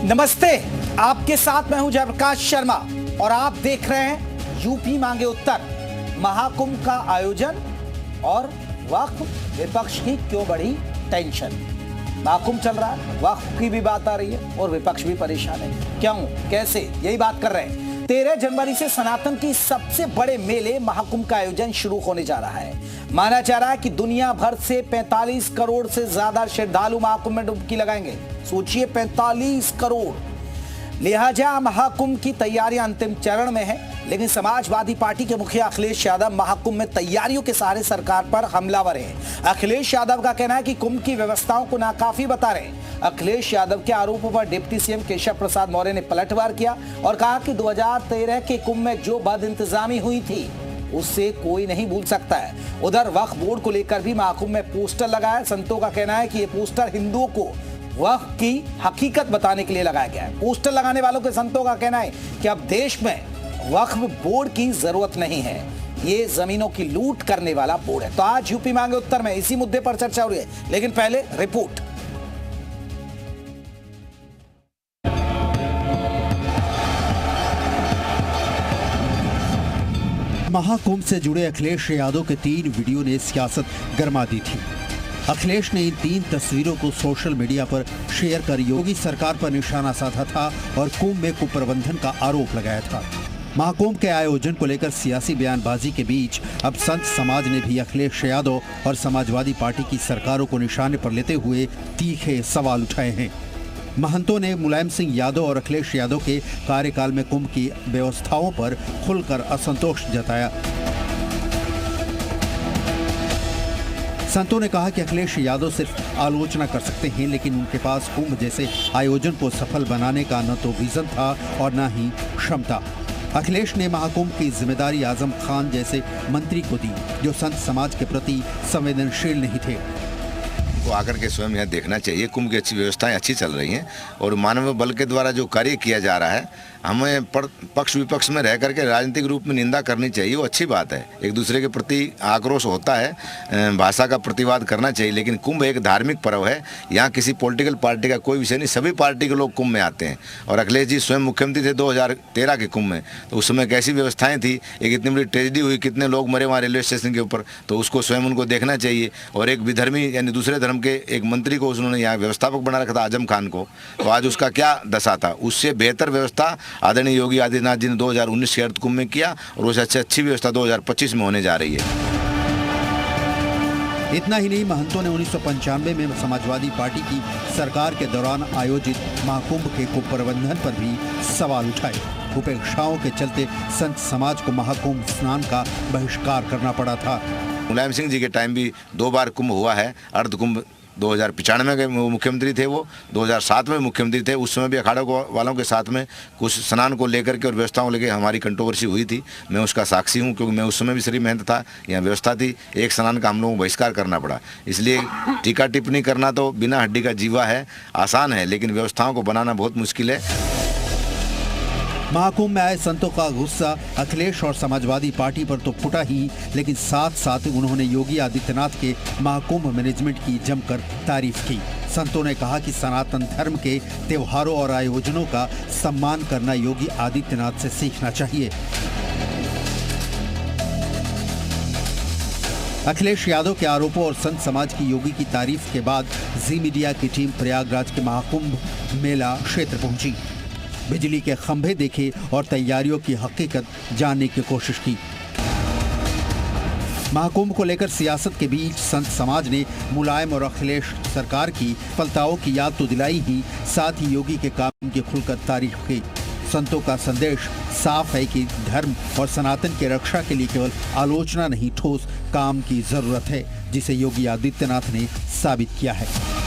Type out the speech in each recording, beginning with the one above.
नमस्ते, आपके साथ मैं हूं जयप्रकाश शर्मा और आप देख रहे हैं यूपी मांगे उत्तर। महाकुंभ का आयोजन और वक्फ, विपक्ष की क्यों बढ़ी टेंशन। महाकुंभ चल रहा है, वक्फ की भी बात आ रही है और विपक्ष भी परेशान है। क्यों, कैसे, यही बात कर रहे हैं। 13 जनवरी से सनातन की सबसे बड़े मेले महाकुंभ का आयोजन शुरू होने जा रहा है। माना जा रहा है कि दुनिया भर से 45 करोड़ से ज्यादा श्रद्धालु महाकुंभ में डुबकी लगाएंगे। सोचिए, 45 करोड़। लिहाजा महाकुंभ की तैयारियां अंतिम चरण में है, लेकिन समाजवादी पार्टी के मुखिया अखिलेश यादव महाकुंभ में तैयारियों के सहारे सरकार पर हमलावर हैं। अखिलेश यादव का कहना है कि कुंभ की व्यवस्थाओं को नाकाफी बता रहे हैं। अखिलेश यादव के आरोपों पर डिप्टी सीएम केशव प्रसाद मौर्य ने पलटवार किया और कहा कि 2013 के कुंभ में जो बदइंतजामी हुई थी उससे कोई नहीं भूल सकता है। उधर वक्फ बोर्ड को लेकर भी महाकुंभ में पोस्टर लगाया। संतों का कहना है कि ये पोस्टर हिंदुओं को वक्फ की हकीकत बताने के लिए लगाया गया है। पोस्टर लगाने वालों के संतों का कहना है कि अब देश में वक्फ बोर्ड की जरूरत नहीं है, ये जमीनों की लूट करने वाला बोर्ड है। तो आज यूपी मांगे उत्तर में इसी मुद्दे पर चर्चा हो रही है, लेकिन पहले रिपोर्ट। महाकुंभ से जुड़े अखिलेश यादव के 3 वीडियो ने सियासत गरमा दी थी। अखिलेश ने इन 3 तस्वीरों को सोशल मीडिया पर शेयर कर योगी सरकार पर निशाना साधा था और कुंभ में कुप्रबंधन का आरोप लगाया था। महाकुंभ के आयोजन को लेकर सियासी बयानबाजी के बीच अब संत समाज ने भी अखिलेश यादव और समाजवादी पार्टी की सरकारों को निशाने पर लेते हुए तीखे सवाल उठाए हैं। महंतों ने मुलायम सिंह यादव और अखिलेश यादव के कार्यकाल में कुंभ की व्यवस्थाओं पर खुलकर असंतोष जताया। संतों ने कहा कि अखिलेश यादव सिर्फ आलोचना कर सकते हैं, लेकिन उनके पास कुंभ जैसे आयोजन को सफल बनाने का न तो विजन था और न ही क्षमता। अखिलेश ने महाकुंभ की जिम्मेदारी आजम खान जैसे मंत्री को दी, जो संत समाज के प्रति संवेदनशील नहीं थे। को आकर के स्वयं यह देखना चाहिए। कुंभ की अच्छी व्यवस्थाएं अच्छी चल रही हैं और मानव बल के द्वारा जो कार्य किया जा रहा है, हमें पक्ष विपक्ष में रह करके राजनीतिक रूप में निंदा करनी चाहिए, वो अच्छी बात है। एक दूसरे के प्रति आक्रोश होता है, भाषा का प्रतिवाद करना चाहिए, लेकिन कुंभ एक धार्मिक पर्व है। यहाँ किसी पॉलिटिकल पार्टी का कोई विषय नहीं, सभी पार्टी के लोग कुंभ में आते हैं। और अखिलेश जी स्वयं मुख्यमंत्री थे 2013 के कुंभ में, तो उस समय कैसी व्यवस्थाएँ थी, एक इतनी बड़ी ट्रेजिडी हुई, कितने लोग मरे वहाँ रेलवे स्टेशन के ऊपर, तो उसको स्वयं उनको देखना चाहिए। और एक विधर्मी यानी दूसरे धर्म के एक मंत्री को उन्होंने यहाँ व्यवस्थापक बना रखा था, आजम खान को, तो आज उसका क्या दशा था। उससे बेहतर व्यवस्था आदरणीय योगी आदित्यनाथ जी ने 2019 के अर्थ कुंभ में किया और उससे अच्छी व्यवस्था 2025 में होने जा रही है। इतना ही नहीं, महंतों ने 1995 में समाजवादी पार्टी की सरकार के दौरान आयोजित महाकुंभ के कुप्रबंधन पर भी सवाल उठाए। उपेक्षाओं के चलते संत समाज को महाकुंभ स्नान का बहिष्कार करना पड़ा था। मुलायम सिंह जी के टाइम भी 2 बार कुंभ हुआ है। अर्ध कुंभ 2095 के मुख्यमंत्री थे, वो 2007 में मुख्यमंत्री थे। उस समय भी अखाड़ा वालों के साथ में कुछ स्नान को लेकर के और व्यवस्थाओं को लेकर हमारी कंट्रोवर्सी हुई थी। मैं उसका साक्षी हूं, क्योंकि मैं उस समय भी श्री महंत था, यहाँ व्यवस्था थी, एक स्नान का हम लोगों को बहिष्कार करना पड़ा। इसलिए टीका टिप्पणी करना तो बिना हड्डी का जीवा है, आसान है, लेकिन व्यवस्थाओं को बनाना बहुत मुश्किल है। महाकुंभ में आए संतों का गुस्सा अखिलेश और समाजवादी पार्टी पर तो फुटा ही, लेकिन साथ साथ उन्होंने योगी आदित्यनाथ के महाकुंभ मैनेजमेंट की जमकर तारीफ की। संतों ने कहा कि सनातन धर्म के त्योहारों और आयोजनों का सम्मान करना योगी आदित्यनाथ से सीखना चाहिए। अखिलेश यादव के आरोपों और संत समाज की योगी की तारीफ के बाद जी मीडिया की टीम प्रयागराज के महाकुंभ मेला क्षेत्र पहुंची। बिजली के खंभे देखे और तैयारियों की हकीकत जानने की कोशिश की। महाकुंभ को लेकर सियासत के बीच संत समाज ने मुलायम और अखिलेश सरकार की विफलताओं की याद तो दिलाई ही, साथ ही योगी के काम की खुलकर तारीफ की। संतों का संदेश साफ है कि धर्म और सनातन की रक्षा के लिए केवल आलोचना नहीं, ठोस काम की जरूरत है, जिसे योगी आदित्यनाथ ने साबित किया है।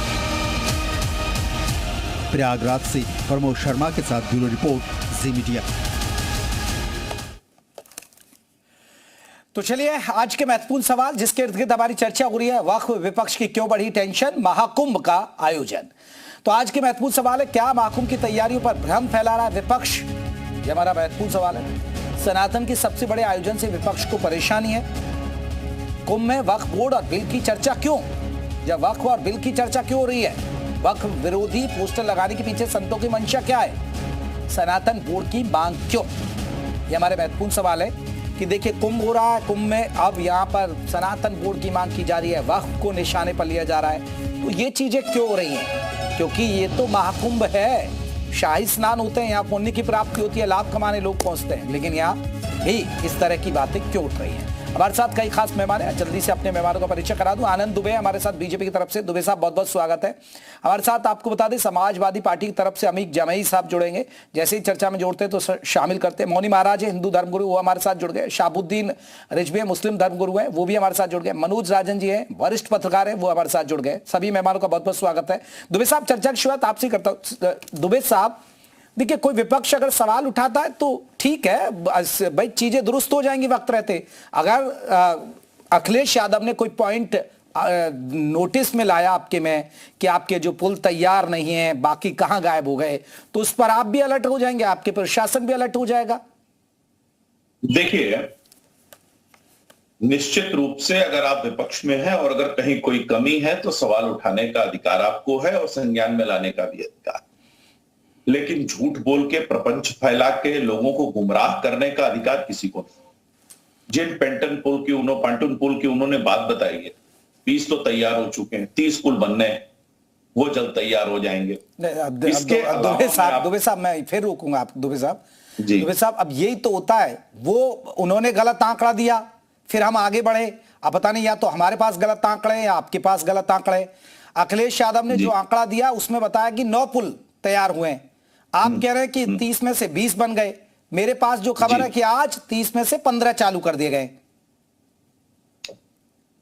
प्रयागराज से प्रमोद शर्मा के साथ ब्यूरो रिपोर्ट, जी मीडिया। तो चलिए आज के महत्वपूर्ण सवाल जिसके इर्द गिर्द हमारी चर्चा हो रही है, वक्फ विपक्ष की क्यों बढ़ी टेंशन, महाकुंभ का आयोजन। तो आज के महत्वपूर्ण सवाल है, क्या महाकुंभ की तैयारियों पर भ्रम फैला रहा है विपक्ष, ये हमारा महत्वपूर्ण सवाल है। सनातन के सबसे बड़े आयोजन से विपक्ष को परेशानी है। कुंभ में वक्फ बोर्ड और बिल की चर्चा क्यों, या वक्फ और बिल की चर्चा क्यों हो रही है, वक्फ विरोधी पोस्टर लगाने के पीछे संतों की मंशा क्या है? सनातन बोर्ड की मांग क्यों? ये हमारे महत्वपूर्ण सवाल है कि देखिए कुंभ हो रहा है, कुंभ में अब यहाँ पर सनातन बोर्ड की मांग की जा रही है, वक्फ को निशाने पर लिया जा रहा है, तो ये चीजें क्यों हो रही हैं? क्योंकि ये तो महाकुंभ है, शाही स्नान होते हैं, यहाँ पुण्य की प्राप्ति होती है, लाभ कमाने लोग पहुंचते हैं, लेकिन यहाँ भी इस तरह की बातें क्यों उठ रही हैं? हमारे साथ कई खास मेहमान हैं, जल्दी से अपने मेहमानों का परिचय करा दूं। आनंद दुबे हमारे साथ बीजेपी की तरफ से। दुबे साहब बहुत बहुत स्वागत है हमारे साथ। आपको बता दें समाजवादी पार्टी की तरफ से अमीक जमई साहब जुड़ेंगे, जैसे ही चर्चा में जोड़ते हैं तो शामिल करते हैं। मौनी महाराज है, हिंदू धर्मगुरु, वो हमारे साथ जुड़ गए। शाहबुद्दीन रिजवी मुस्लिम धर्मगुरु है, वो भी हमारे साथ जुड़ गए। मनोज राजन जी है, वरिष्ठ पत्रकार है, वो हमारे साथ जुड़ गए। सभी मेहमानों का बहुत बहुत स्वागत है। दुबे साहब, चर्चा की शुरुआत आपसे करता हूं। दुबे साहब, देखिए कोई विपक्ष अगर सवाल उठाता है तो ठीक है भाई, चीजें दुरुस्त हो जाएंगी वक्त रहते। अगर अखिलेश यादव ने कोई पॉइंट नोटिस में लाया आपके में कि आपके जो पुल तैयार नहीं है, बाकी कहां गायब हो गए, तो उस पर आप भी अलर्ट हो जाएंगे, आपके प्रशासन भी अलर्ट हो जाएगा। देखिए, निश्चित रूप से अगर आप विपक्ष में हैं और अगर कहीं कोई कमी है तो सवाल उठाने का अधिकार आपको है और संज्ञान में लाने का भी अधिकार, लेकिन झूठ बोल के प्रपंच फैला के लोगों को गुमराह करने का अधिकार किसी को नहीं। जिन पेंटन पुल की पांटून पुल की उन्होंने बात बताई है, 20 तो तैयार हो चुके हैं, 30 पुल बनने हैं, वो जल्द तैयार हो जाएंगे। दुबे साहब मैं फिर रोकूंगा आप। दुबे साहब अब यही तो होता है, वो उन्होंने गलत आंकड़ा दिया, फिर हम आगे बढ़े। अब पता नहीं या तो हमारे पास गलत आंकड़े या आपके पास गलत आंकड़े। अखिलेश यादव ने जो आंकड़ा दिया उसमें बताया कि 9 पुल तैयार हुए हैं, आप कह रहे हैं कि 30 में से 20 बन गए। मेरे पास जो खबर है कि आज 30 में से 15 चालू कर दिए गए।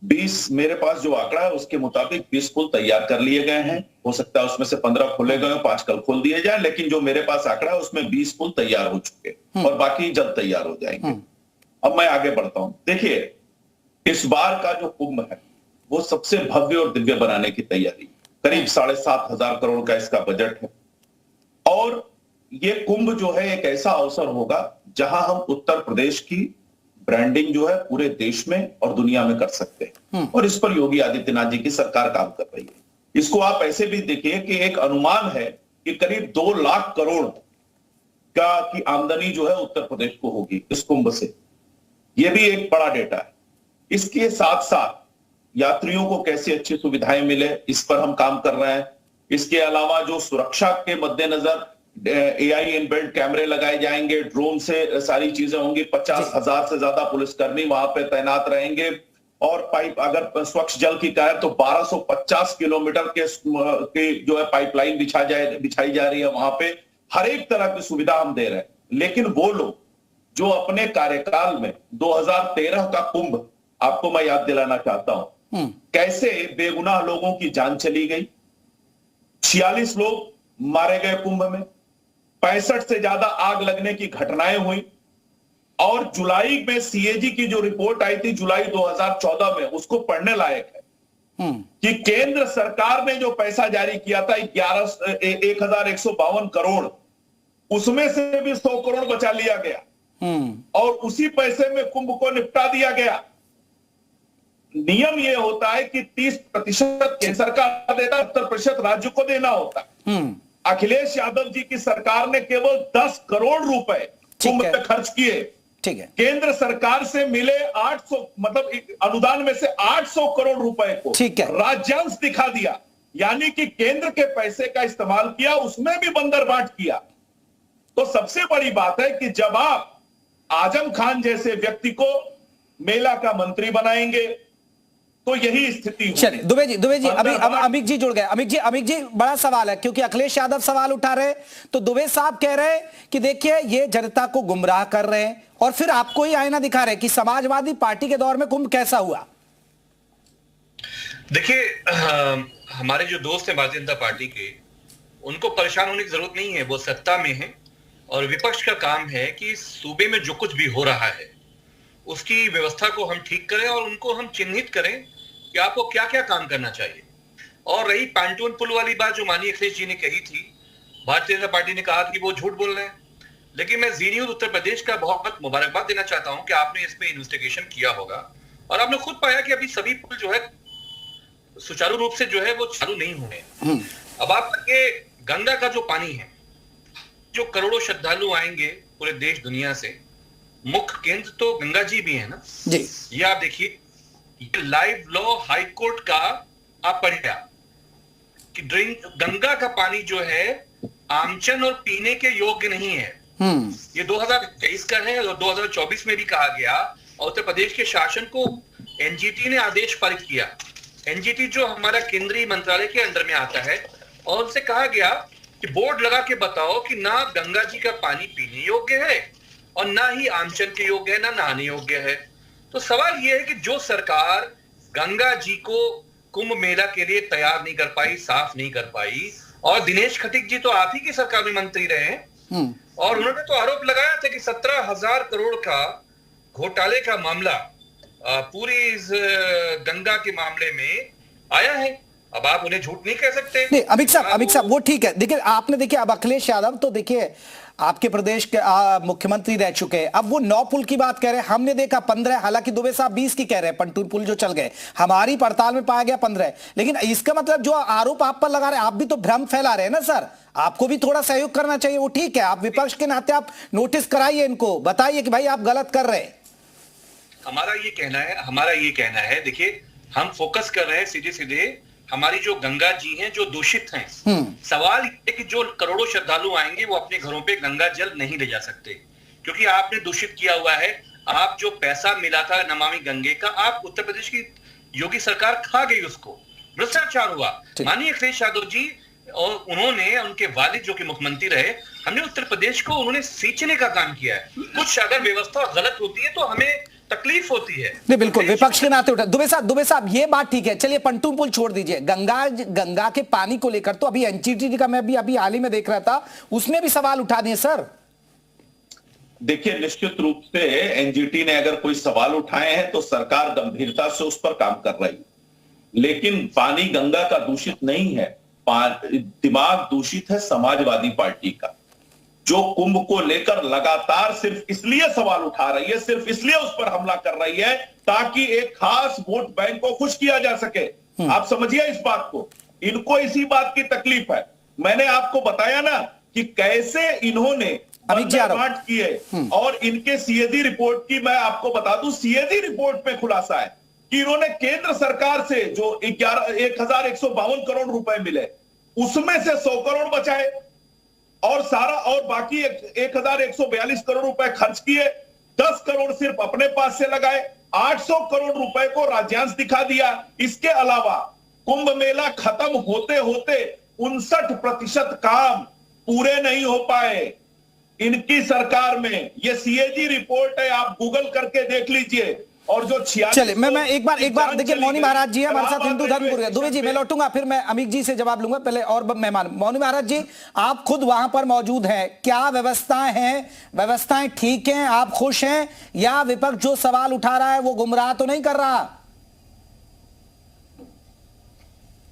20 मेरे पास जो आंकड़ा है उसके मुताबिक 20 पुल तैयार कर लिए गए हैं। हो सकता है उसमें से 15 खोले गए, 5 कल खोल दिए जाए, लेकिन जो मेरे पास आंकड़ा है उसमें 20 पुल तैयार हो चुके और बाकी जल्द तैयार हो जाएंगे। अब मैं आगे बढ़ता हूं। देखिए, इस बार का जो कुंभ है वो सबसे भव्य और दिव्य बनाने की तैयारी, करीब 7,500 करोड़ का इसका बजट है। और ये कुंभ जो है एक ऐसा अवसर होगा जहां हम उत्तर प्रदेश की ब्रांडिंग जो है पूरे देश में और दुनिया में कर सकते हैं, और इस पर योगी आदित्यनाथ जी की सरकार काम कर रही है। इसको आप ऐसे भी देखिए कि एक अनुमान है कि करीब 2 लाख करोड़ की आमदनी जो है उत्तर प्रदेश को होगी इस कुंभ से। यह भी एक बड़ा डेटा है। इसके साथ साथ यात्रियों को कैसी अच्छी सुविधाएं मिले, इस पर हम काम कर रहे हैं। इसके अलावा जो सुरक्षा के मद्देनजर AI इनबिल्ट कैमरे लगाए जाएंगे, ड्रोन से सारी चीजें होंगी, 50,000 से ज्यादा पुलिसकर्मी वहां पे तैनात रहेंगे, और पाइप अगर स्वच्छ जल की कहें तो 1250 किलोमीटर के जो है पाइपलाइन बिछाई जा रही है वहां पे। हर एक तरह की सुविधा हम दे रहे हैं। लेकिन वो लोग जो अपने कार्यकाल में 2013 का कुंभ, आपको मैं याद दिलाना चाहता हूं कैसे बेगुनाह लोगों की जान चली गई, 46 लोग मारे गए कुंभ में, 65 से ज्यादा आग लगने की घटनाएं हुई, और जुलाई में CAG की जो रिपोर्ट आई थी जुलाई 2014 में, उसको पढ़ने लायक है कि केंद्र सरकार ने जो पैसा जारी किया था 1152 करोड़, उसमें से भी 100 करोड़ बचा लिया गया और उसी पैसे में कुंभ को निपटा दिया गया। नियम यह होता है कि 30% केंद्र सरकार देता है, 70% राज्य को देना होता है। अखिलेश यादव जी की सरकार ने केवल 10 करोड़ रुपए कुंभ पे खर्च किए। ठीक है, केंद्र सरकार से मिले 800 मतलब अनुदान में से 800 करोड़ रुपए को राज्यांश दिखा दिया, यानी कि केंद्र के पैसे का इस्तेमाल किया, उसमें भी बंदरबाट किया। तो सबसे बड़ी बात है कि जब आप आजम खान जैसे व्यक्ति को मेला का मंत्री बनाएंगे तो यही स्थिति होगी। चलिए दुबे जी अभी अमित जी जुड़ गए। अमित जी बड़ा सवाल है, क्योंकि अखिलेश यादव सवाल उठा रहे, तो दुबे साहब कह रहे कि देखिए ये जनता को गुमराह कर रहे हैं और फिर आपको ही आईना दिखा रहे कि समाजवादी पार्टी के दौर में कुंभ कैसा हुआ। देखिए, हमारे जो दोस्त हैं भारतीय जनता पार्टी के, उनको परेशान होने की जरूरत नहीं है। वो सत्ता में है और विपक्ष का काम है कि सूबे में जो कुछ भी हो रहा है उसकी व्यवस्था को हम ठीक करें और उनको हम चिन्हित करें कि आपको क्या क्या काम करना चाहिए। और रही पांटून पुल वाली बात जो माननीय अखिलेश जी ने कही थी, भारतीय जनता पार्टी ने कहा कि वो झूठ बोल रहे हैं, लेकिन मैं जी न्यूज उत्तर प्रदेश का बहुत मुबारकबाद देना चाहता हूं कि आपने इस पे इन्वेस्टिगेशन किया होगा और आपने खुद पाया कि अभी सभी पुल जो है सुचारू रूप से जो है वो चालू नहीं हुए। अब आप ये गंगा का जो पानी है, जो करोड़ों श्रद्धालु आएंगे पूरे देश दुनिया से, मुख्य केंद्र तो गंगा जी भी है ना जी। ये आप देखिए, ये लाइव लॉ हाई कोर्ट का आप पढ़िया कि गंगा का पानी जो है आमचन और पीने के योग्य नहीं है। ये 2023 का है और 2024 में भी कहा गया, और उत्तर प्रदेश के शासन को एनजीटी ने आदेश पारित किया। एनजीटी जो हमारा केंद्रीय मंत्रालय के अंदर में आता है, और उनसे कहा गया कि बोर्ड लगा के बताओ कि ना गंगा जी का पानी पीने योग्य है और ना ही आमचन के योग्य है, ना नहाने योग्य है। तो सवाल यह है कि जो सरकार गंगा जी को कुंभ मेला के लिए तैयार नहीं कर पाई, साफ नहीं कर पाई, और दिनेश खटीक जी तो आप ही की सरकार में मंत्री रहे हैं, और उन्होंने तो आरोप लगाया था कि 17,000 करोड़ का घोटाले का मामला पूरी इस गंगा के मामले में आया है। अब आप उन्हें झूठ नहीं कह सकते। नहीं अमित साहब वो ठीक है। देखिए आपने देखिए अब अखिलेश यादव तो देखिए आपके प्रदेश के मुख्यमंत्री रह चुके हैं, अब वो 9 पुल की बात कह रहे हैं, हमने देखा 15, हालांकि दुबे साहब 20 की कह रहे हैं, पंटून पुल जो चल गए, हमारी पड़ताल में पाया गया 15। लेकिन इसका मतलब जो आरोप आप पर लगा रहे हैं, आप भी तो भ्रम फैला रहे हैं ना सर, आपको भी थोड़ा सहयोग करना चाहिए। वो ठीक है, आप विपक्ष के नाते आप नोटिस कराइए, इनको बताइए कि भाई आप गलत कर रहे हैं। हमारा ये कहना है देखिए, हम फोकस कर रहे हैं सीधे सीधे हमारी जो गंगा जी हैं जो दूषित हैं। सवाल ये कि जो करोड़ों श्रद्धालु आएंगे वो अपने घरों पे गंगा जल नहीं ले जा सकते, क्योंकि आपने दूषित किया हुआ है। आप जो पैसा मिला था नमामि गंगे का, आप उत्तर प्रदेश की योगी सरकार खा गई, उसको भ्रष्टाचार हुआ। माननीय अखिलेश यादव जी और उन्होंने, उनके वालिद जो कि मुख्यमंत्री रहे, हमने उत्तर प्रदेश को उन्होंने सींचने का काम किया है। कुछ अगर व्यवस्था गलत होती है तो हमें तकलीफ होती है। नहीं बिल्कुल, विपक्ष के नाते उठा। दुबे साहब ये बात ठीक है, चलिए पंटून पुल छोड़ दीजिए, गंगा के पानी को लेकर तो अभी एनजीटी का मैं भी अभी हाल ही में देख रहा था, उसने भी सवाल उठा दिए सर। देखिए निश्चित रूप से एनजीटी ने अगर कोई सवाल उठाए हैं तो सरकार गंभीरता से उस पर काम कर रही है, लेकिन पानी गंगा का दूषित नहीं है, दिमाग दूषित है समाजवादी पार्टी का, जो कुंभ को लेकर लगातार सिर्फ इसलिए सवाल उठा रही है, सिर्फ इसलिए उस पर हमला कर रही है ताकि एक खास वोट बैंक को खुश किया जा सके। आप समझिए इस बात को, इनको इसी बात की तकलीफ है। मैंने आपको बताया ना कि कैसे इन्होंने बांट किए, और इनके सीएजी रिपोर्ट की मैं आपको बता दूं, सीएजी रिपोर्ट में खुलासा है कि इन्होंने केंद्र सरकार से जो 1152 करोड़ रुपए मिले, उसमें से 100 करोड़ बचाए और बाकी 1142 करोड़ रुपए खर्च किए, 10 करोड़ सिर्फ अपने पास से लगाए, 800 करोड़ रुपए को राज्यांश दिखा दिया। इसके अलावा कुंभ मेला खत्म होते होते 59% काम पूरे नहीं हो पाए इनकी सरकार में। ये सीएजी रिपोर्ट है, आप गूगल करके देख लीजिए। और जो चलिए मैं एक बार देखिए, मौनी महाराज जी हमारे साथ हिंदू धर्मपुर। दुबे जी मैं लौटूंगा, फिर मैं अमित जी से जवाब लूंगा, पहले और मेहमान। मौनी महाराज जी आप खुद वहां पर मौजूद हैं, क्या व्यवस्थाएं हैं, व्यवस्थाएं ठीक हैं, आप खुश हैं, या विपक्ष जो सवाल उठा रहा है वो गुमराह तो नहीं कर रहा?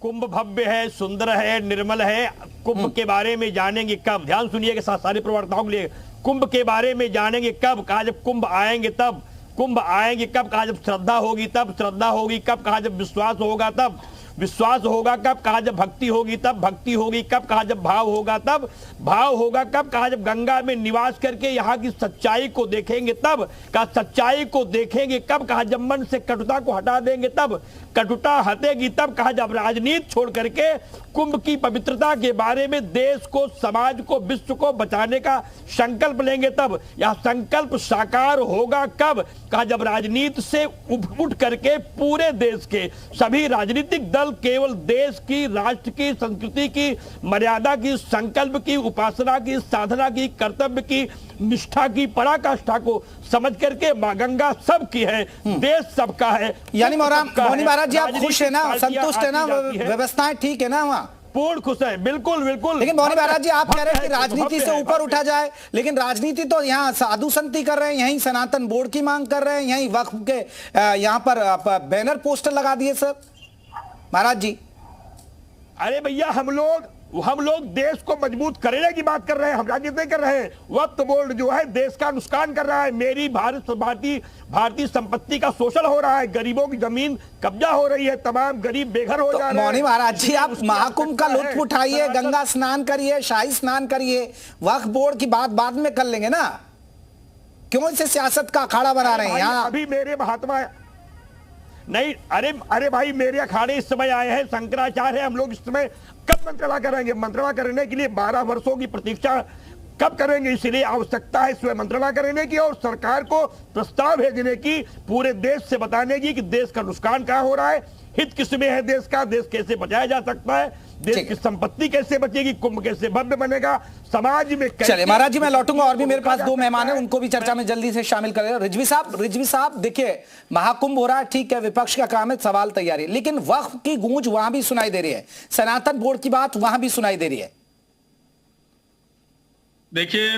कुंभ भव्य है, सुंदर है, निर्मल है। कुंभ के बारे में जानेंगे कब, ध्यान सुनिएगा सारे प्रवक्ताओं के लिए, कुंभ के बारे में जानेंगे कब, कहा जब कुंभ आएंगे तब, कुंभ आएंगे कब, कहा जब श्रद्धा होगी तब, श्रद्धा होगी कब, कहा जब विश्वास होगा तब, विश्वास होगा कब, कहा जब भक्ति होगी तब, भक्ति होगी कब, कहा जब भाव होगा तब, भाव होगा कब, कहा जब गंगा में निवास करके यहाँ की सच्चाई को देखेंगे तब, कहा सच्चाई को देखेंगे कब, कहा जब मन से कटुता को हटा देंगे तब, कटुता हटेगी तब, कहा जब राजनीति छोड़ करके कुंभ की पवित्रता के बारे में देश को, समाज को, विश्व को बचाने का संकल्प लेंगे तब। यह संकल्प साकार होगा कब, कहा जब राजनीति से उठ करके पूरे देश के सभी राजनीतिक दल केवल देश की, राष्ट्र की, संस्कृति की, मर्यादा की, संकल्प की, उपासना की, साधना की, कर्तव्य की, निष्ठा की, पराकाष्ठा को समझ करके मां गंगा सबकी है, देश सबका है। यानी मौनी महाराज जी आप खुश है ना, संतुष्ट है ना, व्यवस्थाएं ठीक है ना वहाँ? पूर्ण खुश है, बिल्कुल बिल्कुल। लेकिन मौनी महाराज जी आप कह रहे हैं कि राजनीति से ऊपर उठा जाए, लेकिन राजनीति तो यहाँ साधु संती कर रहे हैं, यहीं सनातन बोर्ड की मांग कर रहे हैं, यहीं वक्फ के यहाँ पर बैनर पोस्टर लगा दिए सर महाराज जी। अरे भैया हम लोग हम लोग देश को मजबूत करने की बात कर रहे हैं, हम राजनीति नहीं कर रहे हैं। वक्फ बोर्ड जो है देश का नुकसान कर रहा है। मेरी भारतीय संपत्ति का शोषण हो रहा है, गरीबों की जमीन कब्जा हो रही है, तमाम गरीब बेघर हो जा रहे हैं। मौनी महाराज जी, आप महाकुंभ का लुत्फ उठाइए, गंगा स्नान करिए, शाही स्नान करिए, वक्फ बोर्ड की बात बाद में कर लेंगे ना। क्यों इसे सियासत का अखाड़ा बना रहे हैं यहाँ? अभी मेरे महात्मा नहीं, अरे भाई, मेरे अखाड़े इस समय आए हैं, शंकराचार्य है। हम लोग इस समय कब मंत्रणा करेंगे? मंत्रणा करने के लिए 12 वर्षों की प्रतीक्षा कब करेंगे? इसलिए आवश्यकता है इसमें मंत्रणा करने की और सरकार को प्रस्ताव भेजने की, पूरे देश से बताने की कि देश का नुकसान कहां हो रहा है, हित किसमें है देश का, देश कैसे बचाया जा सकता है, देश की संपत्ति कैसे बचेगी, कुंभ कैसे भव्य बनेगा, समाज में कैसे। चलिए महाराज जी, मैं लौटूंगा, और भी मेरे पास 2 मेहमान हैं, उनको भी चर्चा में जल्दी से शामिल करें। रिजवी साहब देखिए, महाकुंभ हो रहा है, ठीक है, विपक्ष का काम है सवाल तैयारी, लेकिन वक्फ की गूंज वहां भी सुनाई दे रही है, सनातन बोर्ड की बात वहां भी सुनाई दे रही है। देखिए,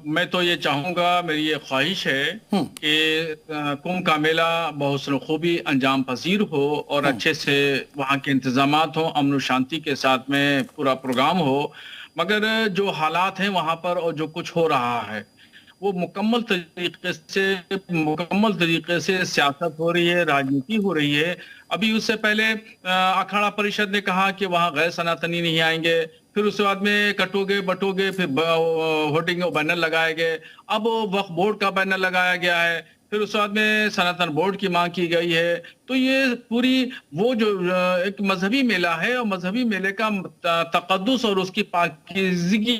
मैं तो ये चाहूंगा, मेरी ये ख्वाहिश है कि कुंभ का मेला बहुत खूबी अंजाम पजीर हो और अच्छे से वहाँ के इंतजामात हो, अमन शांति के साथ में पूरा प्रोग्राम हो। मगर जो हालात हैं वहाँ पर और जो कुछ हो रहा है वो मुकम्मल तरीके से सियासत हो रही है, राजनीति हो रही है। अभी उससे पहले अखाड़ा परिषद ने कहा कि वहाँ गैर सनातनी नहीं आएंगे, फिर उसके बाद में कटोगे बटोगे, फिर होर्डिंग बैनर लगाए गए, अब वक्फ बोर्ड का बैनर लगाया गया है, फिर उसके बाद में सनातन बोर्ड की मांग की गई है। तो ये पूरी वो जो एक मजहबी मेला है और मजहबी मेले का तकद्दुस और उसकी पाकीज़गी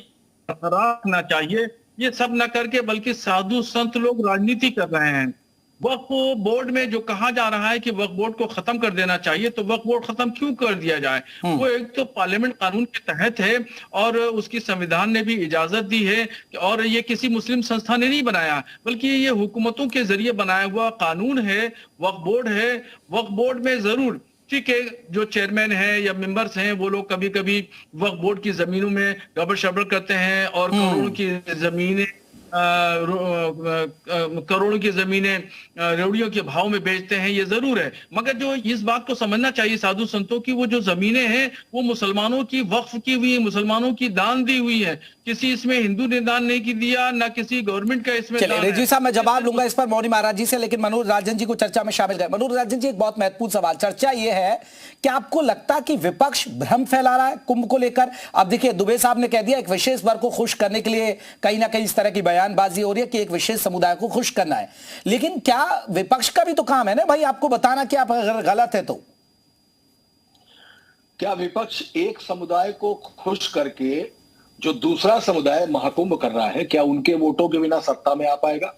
बरकरार रखना चाहिए। ये सब न करके बल्कि साधु संत लोग राजनीति कर रहे हैं। वक्फ बोर्ड में जो कहा जा रहा है कि वक्फ बोर्ड को खत्म कर देना चाहिए, तो वक्फ बोर्ड खत्म क्यों कर दिया जाए? वो एक तो पार्लियामेंट कानून के तहत है और उसकी संविधान ने भी इजाजत दी है, और ये किसी मुस्लिम संस्था ने नहीं बनाया, बल्कि ये हुकूमतों के जरिए बनाया हुआ कानून है, वक्फ बोर्ड है। वक्फ बोर्ड में जरूर ठीक है, जो चेयरमैन है या मेंबर्स हैं वो लोग कभी कभी वक्फ बोर्ड की जमीनों में गड़बड़ शबड़ करते हैं और करोड़ों की जमीनें रेवड़ियों के भाव में बेचते हैं, ये जरूर है। मगर जो इस बात को समझना चाहिए साधु संतों की, वो जो जमीनें हैं वो मुसलमानों की वक्फ की हुई, मुसलमानों की दान दी हुई है। किसी इसमें हिंदू ने दान नहीं की दिया, ना किसी गवर्नमेंट का इसमें दान है। रिजवी साहब, मैं जवाब लूंगा इस पर मौनी महाराज जी से, लेकिन मनोज राजन जी को चर्चा में शामिल करें। मनोज राजन जी, एक बहुत महत्वपूर्ण सवाल, चर्चा यह है कि आपको लगता कि विपक्ष भ्रम फैला रहा है कुंभ को लेकर? अब देखिए, दुबे साहब ने कह दिया एक विशेष वर्ग को खुश करने के लिए कहीं ना कहीं इस तरह की बयानबाजी हो रही है कि एक विशेष समुदाय को खुश करना है, लेकिन क्या विपक्ष का भी तो काम है ना भाई आपको बताना कि आप अगर गलत है तो? क्या विपक्ष एक समुदाय को खुश करके जो दूसरा समुदाय महाकुंभ कर रहा है, क्या उनके वोटों के बिना सत्ता में आ पाएगा?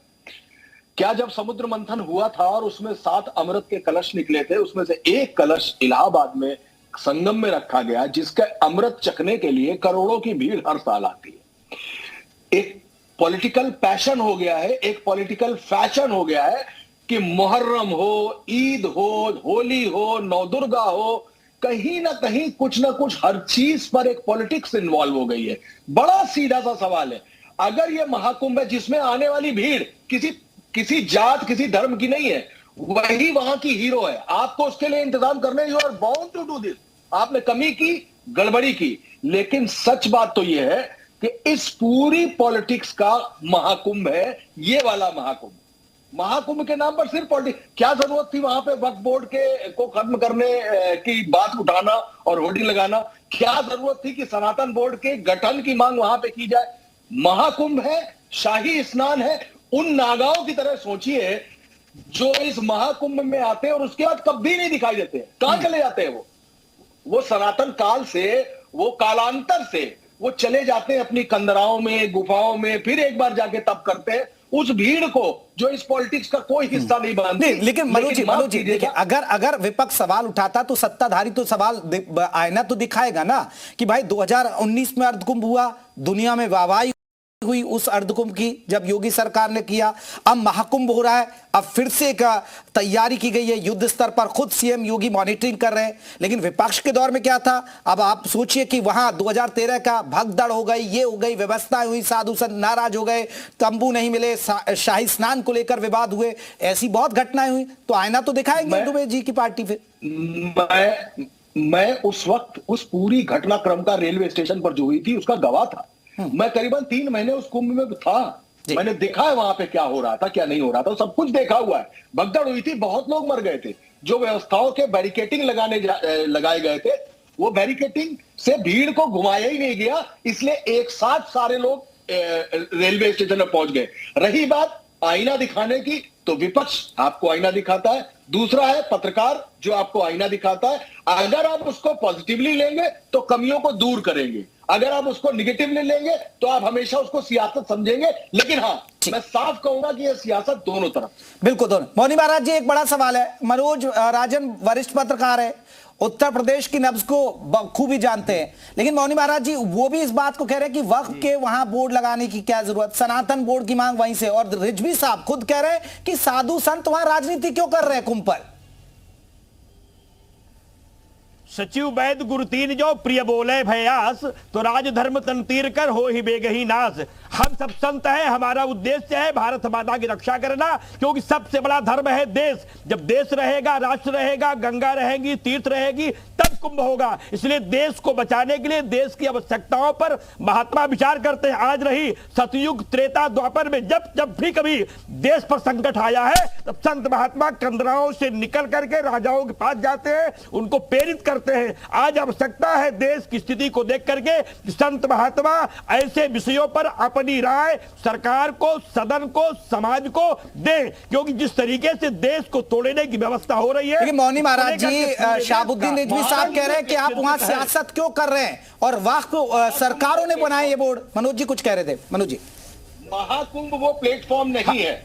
क्या जब समुद्र मंथन हुआ था और उसमें 7 अमृत के कलश निकले थे, उसमें से एक कलश इलाहाबाद में संगम में रखा गया, जिसका अमृत चखने के लिए करोड़ों की भीड़ हर साल आती है। एक पॉलिटिकल पैशन हो गया है, एक पॉलिटिकल फैशन हो गया है कि मुहर्रम हो, ईद हो, होली हो, नवदुर्गा हो, कहीं ना कहीं कुछ ना कुछ हर चीज पर एक पॉलिटिक्स इन्वॉल्व हो गई है। बड़ा सीधा सा सवाल है, अगर ये महाकुंभ है जिसमें आने वाली भीड़ किसी जात किसी धर्म की नहीं है, वही वहां की हीरो है, आपको उसके लिए इंतजाम करने, you are bound to do this. आपने कमी की, गड़बड़ी की, लेकिन सच बात तो यह है कि इस पूरी पॉलिटिक्स का महाकुंभ है ये वाला महाकुंभ। महाकुंभ के नाम पर सिर्फ पॉलिटिक्स, क्या जरूरत थी वहां पे वक्फ बोर्ड को खत्म करने की बात उठाना और होर्डिंग लगाना? क्या जरूरत थी कि सनातन बोर्ड के गठन की मांग वहां पे की जाए? महाकुंभ है, शाही स्नान है, उन नागाओं की तरह सोचिए जो इस महाकुंभ में आते हैं और उसके बाद कभी नहीं दिखाई देते। कहां चले जाते हैं वो सनातन काल से, वो कालांतर से वो चले जाते हैं अपनी कंदराओं में, गुफाओं में, फिर एक बार जाके तप करते हैं उस भीड़ को जो इस पॉलिटिक्स का कोई हिस्सा नहीं बनती। लेकिन मनोज जी देखिए, अगर विपक्ष सवाल उठाता तो सत्ताधारी तो सवाल आईना तो दिखाएगा ना कि भाई 2019 में अर्धकुंभ हुआ, दुनिया में वाहवाही हुई उस अर्धकुंभ की जब योगी सरकार ने किया, अब महाकुंभ हो रहा है, अब फिर से एक तैयारी की गई है युद्ध स्तर पर, खुद सीएम योगी मॉनिटरिंग कर रहे हैं। लेकिन विपक्ष के दौर में क्या था? अब आप सोचिए कि वहां 2013 का भगदड़ हो गई, ये हो गई, व्यवस्थाएं हुई, साधु संत नाराज हो गए, तंबू नहीं मिले, शाही स्नान को लेकर विवाद हुए, ऐसी बहुत घटनाएं हुई, तो आईना तो दिखाएंगे दुबे जी की पार्टी। फिर मैं उस वक्त उस पूरी घटनाक्रम का रेलवे स्टेशन पर जो हुई थी उसका गवाह था। मैं करीबन 3 महीने उस कुंभ में था। मैंने देखा है वहां पे क्या हो रहा था, क्या नहीं हो रहा था, सब कुछ देखा हुआ है। भगदड़ हुई थी, बहुत लोग मर गए थे। जो व्यवस्थाओं के बैरिकेटिंग लगाए गए थे, वो बैरिकेटिंग से भीड़ को घुमाया ही नहीं गया, इसलिए एक साथ सारे लोग रेलवे स्टेशन में पहुंच गए। रही बात आईना दिखाने की, तो विपक्ष आपको आईना दिखाता है, दूसरा है पत्रकार जो आपको आईना दिखाता है। अगर आप उसको पॉजिटिवली लेंगे तो कमियों को दूर करेंगे, अगर आप उसको निगेटिवली लेंगे तो आप हमेशा उसको सियासत समझेंगे। लेकिन हाँ, मैं साफ कहूंगा कि यह सियासत दोनों तरफ। बिल्कुल दोनों। मौनी महाराज जी, एक बड़ा सवाल है। मनोज राजन वरिष्ठ पत्रकार है, उत्तर प्रदेश की नब्ज को खूबी जानते हैं, लेकिन मौनी महाराज जी वो भी इस बात को कह रहे हैं कि वक्फ के वहां बोर्ड लगाने की क्या जरूरत, सनातन बोर्ड की मांग वहीं से। और रिजवी साहब खुद कह रहे हैं कि साधु संत वहां राजनीति क्यों कर रहे हैं कुंभ पर। सचिव वैद गुरु तीन जो प्रिय बोले भयास, तो राजधर्म तन तीर कर हो ही बेगही नाश। हम सब संत हैं, हमारा उद्देश्य है भारत माता की रक्षा करना, क्योंकि सबसे बड़ा धर्म है देश। जब देश रहेगा, राष्ट्र रहेगा, गंगा रहेगी, तीर्थ रहेगी, तब कुंभ होगा। इसलिए देश को बचाने के लिए, देश की आवश्यकताओं पर महात्मा विचार करते हैं। आज रही सतयुग, त्रेता, द्वापर में जब जब भी कभी देश पर संकट आया है, तब संत महात्मा कंदराओं से निकल करके राजाओं के पास जाते हैं, उनको प्रेरित करते हैं। आज आवश्यकता है देश की स्थिति को देख करके संत महात्मा ऐसे विषयों पर अपनी राय सरकार को, सदन को, समाज को दें, क्योंकि जिस तरीके से देश को तोड़ने की व्यवस्था हो रही है। मौनी महाराज जी, शाहबुद्दीन रिजवी साहब कह रहे हैं कि आप वहां सियासत क्यों कर रहे हैं, और वक्फ सरकारों ने बनाए ये बोर्ड। मनोज जी कुछ कह रहे थे। मनोज जी, महाकुंभ वो प्लेटफॉर्म नहीं है।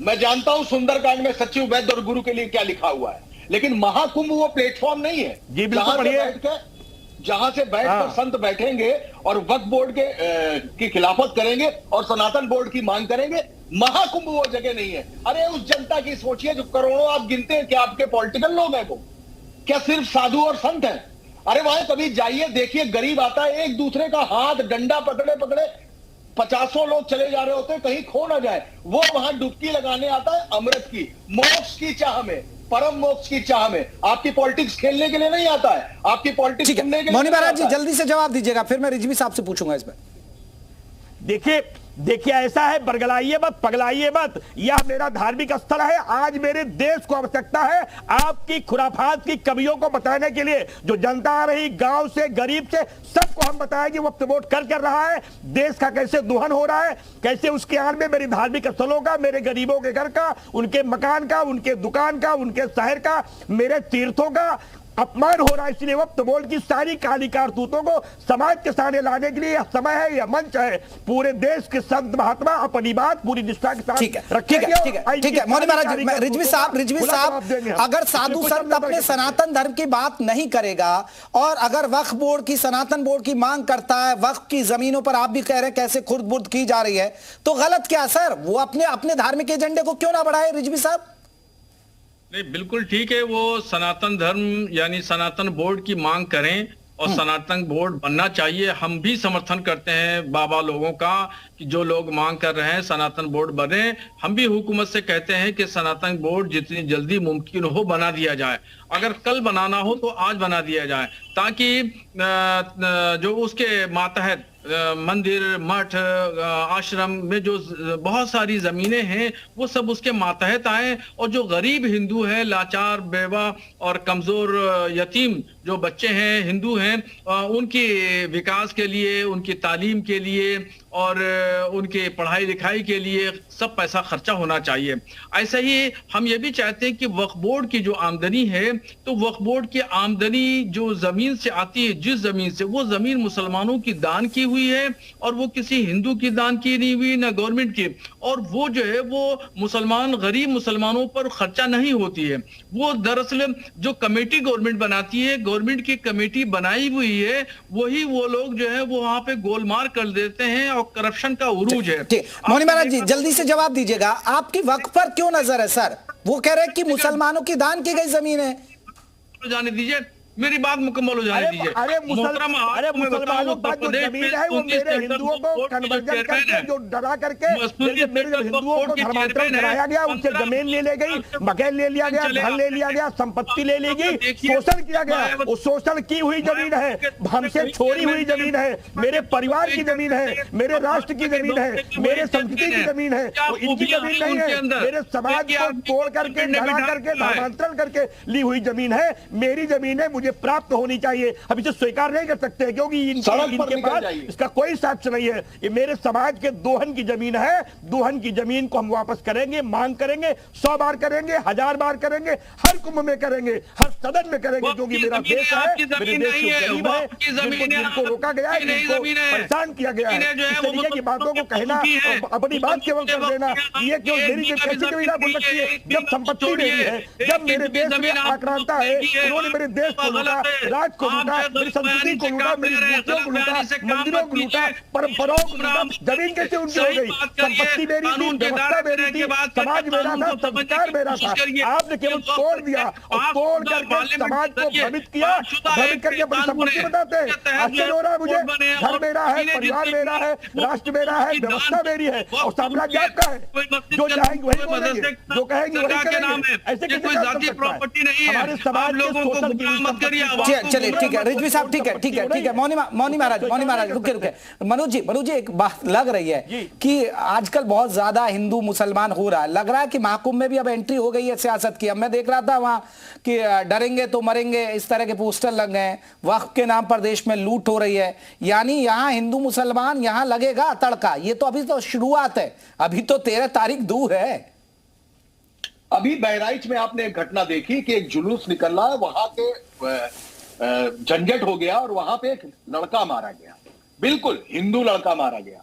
मैं जानता हूं सुंदरकांड में सचिव वैद्य और गुरु के लिए क्या लिखा हुआ है, लेकिन महाकुंभ वो प्लेटफॉर्म नहीं है जहां से बैठकर संत बैठेंगे और वक्फ बोर्ड की खिलाफत करेंगे और सनातन बोर्ड की मांग करेंगे। महाकुंभ वो जगह नहीं है। अरे उस जनता की सोचिए जो करोड़ों आप गिनते हैं, क्या आपके पॉलिटिकल लोग हैं वो, क्या सिर्फ साधु और संत हैं? अरे वहां कभी जाइए, देखिए गरीब आता है, एक दूसरे का हाथ डंडा पकड़े पकड़े 50 लोग चले जा रहे होते हैं, कहीं खो ना जाए। वो वहां डुबकी लगाने आता है अमृत की, मोक्ष की चाह में, परम मोक्ष की चाह में। आपकी पॉलिटिक्स खेलने के लिए नहीं आता है, आपकी पॉलिटिक्स सुनने के लिए। मौनी महाराज जी जल्दी से जवाब दीजिएगा, फिर मैं रिजवी साहब से पूछूंगा इस पर। देखिए ऐसा है, बरगलाइए मत, पगलाइए मत। यह मेरा धार्मिक स्थल है। आज मेरे देश को आवश्यकता है आपकी खुराफात की कमियों को बताने के लिए। जो जनता आ रही गांव से, गरीब से, सबको हम बताएंगे वक्त वोट कर रहा है, देश का कैसे दोहन हो रहा है, कैसे उसके आड़ में मेरी धार्मिक स्थलों का, मेरे गरीबों के घर का, उनके मकान का, उनके दुकान का, उनके शहर का, मेरे तीर्थों का अपमान हो रहा है। इसलिए वक्त बोर्ड की सारी काली कारतूतों को समाज के सामने लाने के लिए यह समय है, यह मंच है। पूरे देश के संत महात्मा अपनी बात पूरी निष्ठा के साथ रखेंगे। मौनी महाराज, रिजवी साहब, अगर साधु संत अपने सनातन धर्म की बात नहीं करेगा और अगर वक्फ बोर्ड की, सनातन बोर्ड की मांग करता है, वक्फ की जमीनों पर आप भी कह रहे हैं कैसे खुर्द बुर्द की जा रही है, तो गलत क्या सर? वो अपने धार्मिक एजेंडे को क्यों ना बढ़ाए रिजवी साहब? नहीं, बिल्कुल ठीक है, वो सनातन धर्म यानी सनातन बोर्ड की मांग करें और सनातन बोर्ड बनना चाहिए। हम भी समर्थन करते हैं बाबा लोगों का कि जो लोग मांग कर रहे हैं सनातन बोर्ड बने। हम भी हुकूमत से कहते हैं कि सनातन बोर्ड जितनी जल्दी मुमकिन हो बना दिया जाए। अगर कल बनाना हो तो आज बना दिया जाए, ताकि जो उसके मातहत मंदिर, मठ, आश्रम में जो बहुत सारी जमीनें हैं वो सब उसके मातहत आए, और जो गरीब हिंदू है, लाचार, बेवा और कमजोर यतीम जो बच्चे हैं, हिंदू हैं, उनके विकास के लिए, उनकी तालीम के लिए और उनके पढ़ाई लिखाई के लिए सब पैसा खर्चा होना चाहिए। ऐसा ही हम ये भी चाहते हैं कि वक्फ बोर्ड की जो आमदनी है, तो वक्फ बोर्ड की आमदनी जो जमीन से आती है, जिस जमीन से, वो जमीन मुसलमानों की दान की हुई है और वो किसी हिंदू की दान की नहीं हुई, ना गवर्नमेंट की। और वो जो है वो मुसलमान, गरीब मुसलमानों पर खर्चा नहीं होती है। वो दरअसल जो कमेटी गवर्नमेंट बनाती है, गवर्नमेंट की कमेटी बनाई हुई है, वही वो लोग जो है वो वहां पे गोलमाल कर देते हैं और करप्शन का उरूज है। मौनी महाराज जी जल्दी से जवाब दीजिएगा, आपकी वक्फ पर क्यों नजर है सर? वो कह रहे हैं कि मुसलमानों की दान की गई जमीन है। जाने दीजिए, मेरी बात मुकम्मल हो जाने दीजिए। अरे मुसलमानों का जो जमीन है वो मेरे हिंदुओं को कन्वर्जन करके जो डरा करके मेरे जो हिंदुओं को धर्मांतरण कराया गया, उनसे जमीन ले गई, मकान ले लिया गया, घर ले लिया गया, संपत्ति ले ली गई, शोषण किया गया। वो शोषण की हुई जमीन है, हमसे छोड़ी हुई जमीन है, मेरे परिवार की जमीन है, मेरे राष्ट्र की जमीन है, मेरे संस्कृति की जमीन है, इनकी जमीन नहीं है। मेरे समाज को तोड़ करके, डरा करके, धर्मांतरण करके ली हुई जमीन है, मेरी जमीन है, मुझे प्राप्त होनी चाहिए। हम इसे स्वीकार नहीं कर सकते क्योंकि इनके पास इसका कोई साक्ष्य नहीं है। ये मेरे समाज के दोहन की जमीन है। दोहन की जमीन को हम वापस करेंगे, मांग करेंगे, 100 बार करेंगे, 1000 बार करेंगे, हर कुंभ में करेंगे, हर सदन में करेंगे, क्योंकि मेरा देश है, मेरे देश के गरीब है, जिनको रोका गया है, जिनको परेशान किया गया है। इस तरीके की बातों को कहना, अपनी बात केवल कर देना, ये केवल मेरी कैसी जमीन बोल सकती है जब संपत्ति मेरी है, जब मेरे देश में आक्रांता है, उन्होंने मेरे देश को लूटा, राज को लूटा, मेरी संस्कृति को लूटा, मेरी मूर्तियों को लूटा, मंदिरों को लूटा, परंपराओं को लूटा। जमीन कैसे उनकी हो गई? संपत्ति मेरी थी, व्यवस्था मेरी थी, समाज मेरा था, संस्कार मेरा था। आपने केवल तोड़ दिया और तोड़ करके समाज को भ्रमित किया, भ्रमित करके अपनी संपत्ति बताते हैं। आश्चर्य हो रहा है मुझे। घर मेरा है, परिवार मेरा है, राष्ट्र मेरा है, व्यवस्था मेरी है और साम्राज्य आपका है। जो चाहेंगे वही बोलेंगे, जो कहेंगे वही करेंगे। ऐसे कैसे जाति प्रॉपर्टी नहीं है हमारे समाज के शोषण की। चलिए ठीक है रिजवी साहब, ठीक है मौनी महाराज रुके। मनोज जी एक बात लग रही है कि आजकल बहुत ज्यादा हिंदू मुसलमान हो रहा है। लग रहा है कि महाकुंभ में भी अब एंट्री हो गई है सियासत की। अब मैं देख रहा था वहां कि डरेंगे तो मरेंगे, इस तरह के पोस्टर लग गए। वक्फ के नाम पर देश में लूट हो रही है, यानी यहाँ हिंदू मुसलमान यहाँ लगेगा तड़का। ये तो अभी तो शुरुआत है, अभी तो 13 तारीख दूर है। अभी बहराइच में आपने एक घटना देखी कि एक जुलूस निकल रहा है, वहां के झंझट हो गया और वहां पे एक लड़का मारा गया, बिल्कुल हिंदू लड़का मारा गया।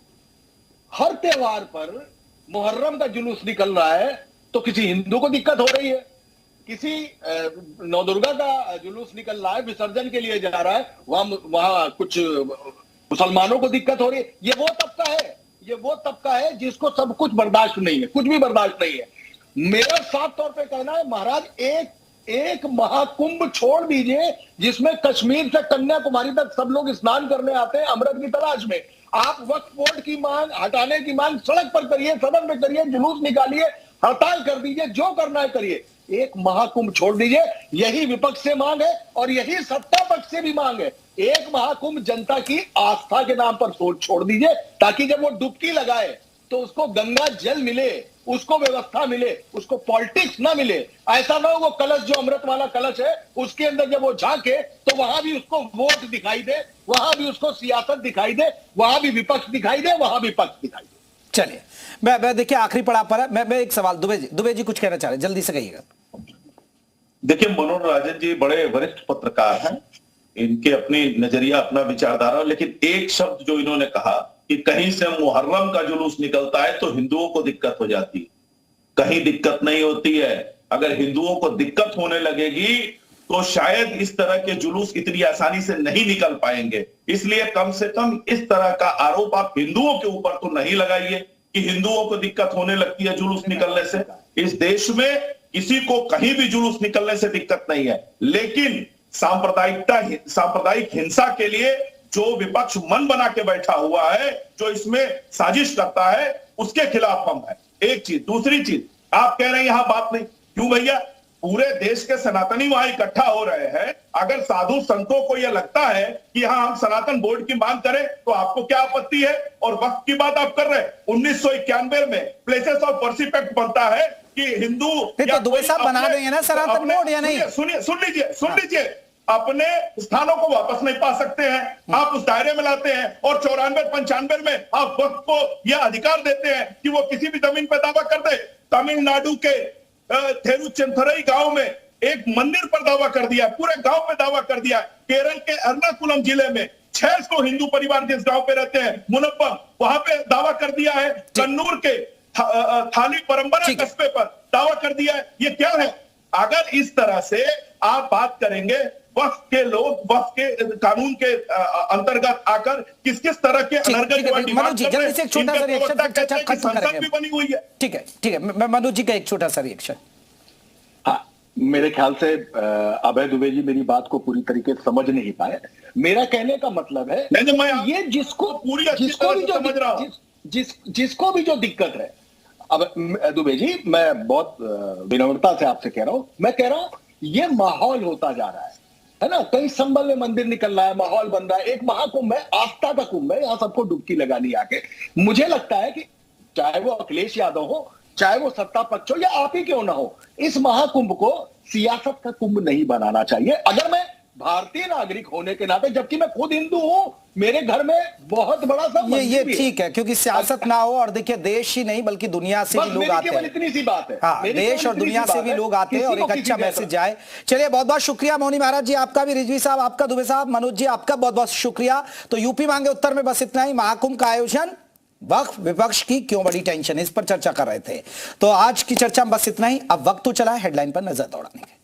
हर त्योहार पर मुहर्रम का जुलूस निकल रहा है तो किसी हिंदू को दिक्कत हो रही है, किसी नवदुर्गा का जुलूस निकल रहा है, विसर्जन के लिए जा रहा है, वहां कुछ मुसलमानों को दिक्कत हो रही है। ये वो तबका है जिसको सब कुछ बर्दाश्त नहीं है, कुछ भी बर्दाश्त नहीं है। मेरा साफ तौर पे कहना है महाराज, एक महाकुंभ छोड़ दीजिए जिसमें कश्मीर से कन्याकुमारी तक सब लोग स्नान करने आते हैं अमृत की तलाश में। आप वक्फ बोर्ड की मांग हटाने की मांग सड़क पर करिए, सदन में करिए, जुलूस निकालिए, हड़ताल कर दीजिए, जो करना है करिए। एक महाकुंभ छोड़ दीजिए, यही विपक्ष से मांग है और यही सत्ता पक्ष से भी मांग है। एक महाकुंभ जनता की आस्था के नाम पर छोड़ दीजिए, ताकि जब वो डुबकी लगाए तो उसको गंगा जल मिले, उसको व्यवस्था मिले, उसको पॉलिटिक्स ना मिले। ऐसा ना हो वो कलश जो अमृत वाला कलश है उसके अंदर जब वो झांके तो वहां भी उसको वोट दिखाई दे, वहां भी उसको सियासत दिखाई दे, वहां भी विपक्ष दिखाई दे, वहां भी पक्ष दिखाई दे। चलिए मैं देखिए आखिरी पड़ाव पर है। मैं एक सवाल, दुबे जी कुछ कहना चाह रहे हैं, जल्दी से कहिएगा। देखिए मनोज राजन जी बड़े वरिष्ठ पत्रकार हैं, इनके अपनी नजरिया, अपना विचारधारा, लेकिन एक शब्द जो इन्होंने कहा कि कहीं से मुहर्रम का जुलूस निकलता है तो हिंदुओं को दिक्कत हो जाती है। कहीं दिक्कत नहीं होती है। अगर हिंदुओं को दिक्कत होने लगेगी तो शायद इस तरह के जुलूस इतनी आसानी से नहीं निकल पाएंगे। इसलिए कम से कम इस तरह का आरोप आप हिंदुओं के ऊपर तो नहीं लगाइए कि हिंदुओं को दिक्कत होने लगती है जुलूस निकलने से। इस देश में किसी को कहीं भी जुलूस निकलने से दिक्कत नहीं है, लेकिन सांप्रदायिक हिंसा के लिए जो विपक्ष मन बना के बैठा हुआ है, जो इसमें साजिश करता है, उसके खिलाफ हम हैं। एक चीज। दूसरी चीज, आप कह रहे हैं यहां बात नहीं, क्यों भैया? पूरे देश के सनातनी वहां इकट्ठा हो रहे हैं। अगर साधु संतों को यह लगता है कि हाँ हम सनातन बोर्ड की मांग करें तो आपको क्या आपत्ति है? और वक्त की बात आप कर रहे हैं। 1991 में प्लेसेस ऑफ वर्शिप एक्ट बनता है कि हिंदू तो दुबे साहब बना देंगे ना सनातन बोर्ड या नहीं? सुन लीजिए, अपने स्थानों को वापस नहीं पा सकते हैं, आप उस दायरे में लाते हैं। और 94-95 में आप वक्त को यह अधिकार देते हैं कि वो किसी भी जमीन पर दावा कर दे। तमिलनाडु के थिरुचिंतुरई गांव में एक मंदिर पर दावा कर दिया, पूरे गांव पे दावा कर दिया। केरल के एर्नाकुलम जिले में 600 हिंदू परिवार जिस गांव पे रहते हैं, मुनप्पम, वहां पे दावा कर दिया है। कन्नूर के थाली परंपरा कस्बे पर दावा कर दिया है। ये क्या है? अगर इस तरह से आप बात करेंगे, वक्फ के लोग वक्फ के कानून के अंतर्गत आकर किस किस तरह के मनोज जी जल्दी से एक छोटा सा रिएक्शन भी बनी हुई है। ठीक है मनोज जी का एक छोटा सा रिएक्शन। हाँ, मेरे ख्याल से अभय दुबे जी मेरी बात को पूरी तरीके से समझ नहीं पाए। मेरा कहने का मतलब है ये जिसको भी जो दिक्कत है, अब दुबे जी मैं बहुत विनम्रता से आपसे कह रहा हूं, मैं कह रहा हूं ये माहौल होता जा रहा है ना। कहीं संभल में मंदिर निकल रहा है, माहौल बन रहा है, एक महाकुंभ है, आस्था का कुंभ है, यहां सबको डुबकी लगानी आके। मुझे लगता है कि चाहे वो अखिलेश यादव हो, चाहे वो सत्ता पक्ष हो या आप ही क्यों ना हो, इस महाकुंभ को सियासत का कुंभ नहीं बनाना चाहिए। अगर मैं भारतीय नागरिक होने के नाते, जबकि मैं खुद हिंदू हूं, मेरे घर में बहुत बड़ा सा ये ठीक है, क्योंकि सियासत ना हो। और देखिए देश ही नहीं बल्कि दुनिया से भी लोग आते हैं, इतनी सी बात है। हाँ, देश और दुनिया से भी लोग आते हैं और एक अच्छा मैसेज जाए। चलिए बहुत बहुत शुक्रिया मोनी महाराज जी आपका भी, रिजवी साहब आपका, दुबे साहब, मनोज जी आपका बहुत बहुत शुक्रिया। तो यूपी मांगे उत्तर में बस इतना ही। महाकुंभ का आयोजन, वक्फ विपक्ष की क्यों बड़ी टेंशन, इस पर चर्चा कर रहे थे। तो आज की चर्चा में बस इतना ही। अब वक्त तो चला है हेडलाइन पर नजर दौड़ाने के।